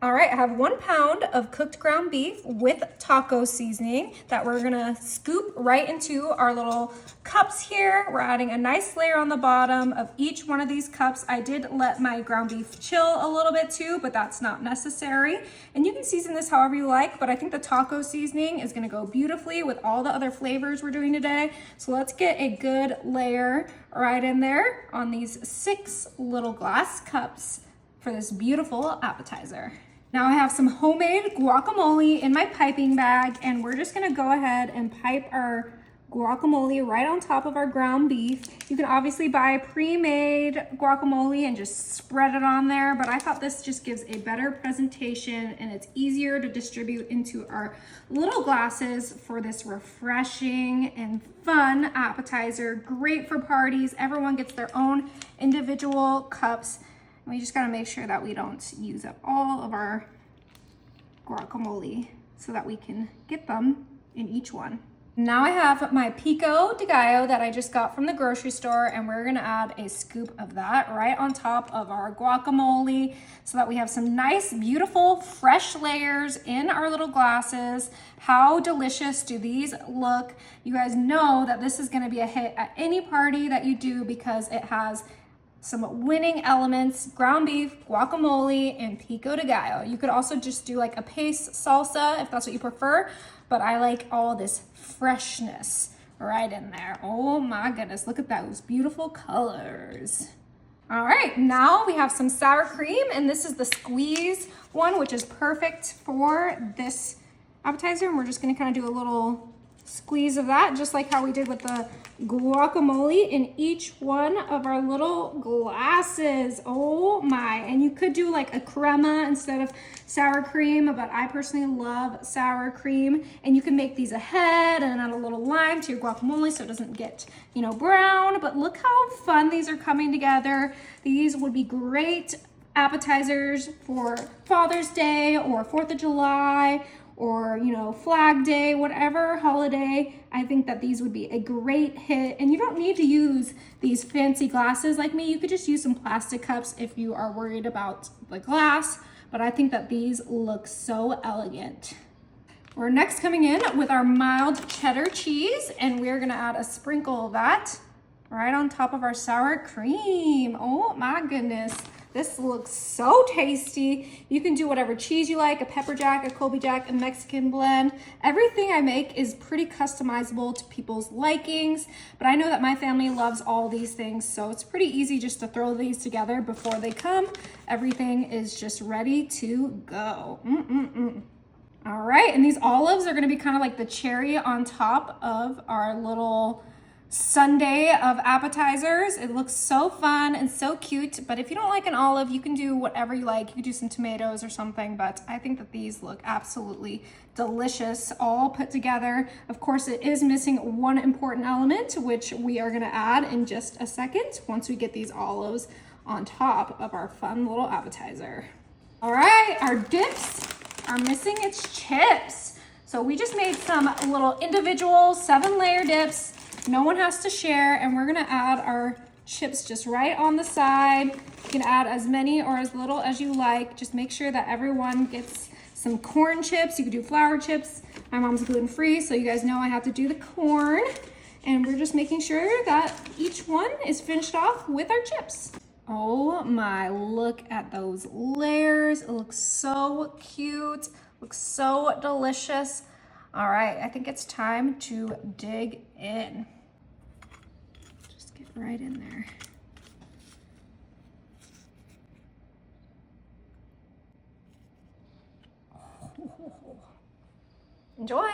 All right, I have 1 pound of cooked ground beef with taco seasoning that we're gonna scoop right into our little cups here. We're adding a nice layer on the bottom of each one of these cups. I did let my ground beef chill a little bit too, but that's not necessary. And you can season this however you like, but I think the taco seasoning is gonna go beautifully with all the other flavors we're doing today. So let's get a good layer right in there on these 6 little glass cups for this beautiful appetizer. Now I have some homemade guacamole in my piping bag, and we're just gonna go ahead and pipe our guacamole right on top of our ground beef. You can obviously buy pre-made guacamole and just spread it on there, but I thought this just gives a better presentation and it's easier to distribute into our little glasses for this refreshing and fun appetizer. Great for parties. Everyone gets their own individual cups. We just gotta make sure that we don't use up all of our guacamole so that we can get them in each one. Now I have my pico de gallo that I just got from the grocery store, and we're gonna add a scoop of that right on top of our guacamole so that we have some nice, beautiful, fresh layers in our little glasses. How delicious do these look? You guys know that this is gonna be a hit at any party that you do because it has some winning elements: ground beef, guacamole, and pico de gallo. You could also just do like a paste salsa if that's what you prefer, but I like all this freshness right in there. Oh my goodness, look at those beautiful colors. All right, now we have some sour cream, and this is the squeeze one, which is perfect for this appetizer. And we're just gonna kind of do a little squeeze of that, just like how we did with the guacamole, in each one of our little glasses. Oh my. And you could do like a crema instead of sour cream, but I personally love sour cream. And you can make these ahead and add a little lime to your guacamole so it doesn't get, you know, brown. But look how fun these are coming together. These would be great appetizers for Father's Day or 4th of July, or, you know, Flag Day, whatever holiday. I think that these would be a great hit. And you don't need to use these fancy glasses like me. You could just use some plastic cups if you are worried about the glass, but I think that these look so elegant. We're next coming in with our mild cheddar cheese, and we're gonna add a sprinkle of that right on top of our sour cream. Oh my goodness. This looks so tasty. You can do whatever cheese you like: a pepper jack, a Colby jack, a Mexican blend. Everything I make is pretty customizable to people's likings, but I know that my family loves all these things, so it's pretty easy just to throw these together before they come. Everything is just ready to go. All right, and these olives are gonna be kind of like the cherry on top of our little sundae of appetizers. It looks so fun and so cute, but if you don't like an olive, you can do whatever you like. You can do some tomatoes or something, but I think that these look absolutely delicious all put together. Of course, it is missing one important element, which we are gonna add in just a second once we get these olives on top of our fun little appetizer. All right, our dips are missing its chips. So we just made some little individual 7-layer dips. No one has to share, and we're gonna add our chips just right on the side. You can add as many or as little as you like. Just make sure that everyone gets some corn chips. You could do flour chips. My mom's gluten-free, so you guys know I have to do the corn. And we're just making sure that each one is finished off with our chips. Oh my, look at those layers. It looks so cute, looks so delicious. All right, I think it's time to dig in. Just get right in there. Enjoy.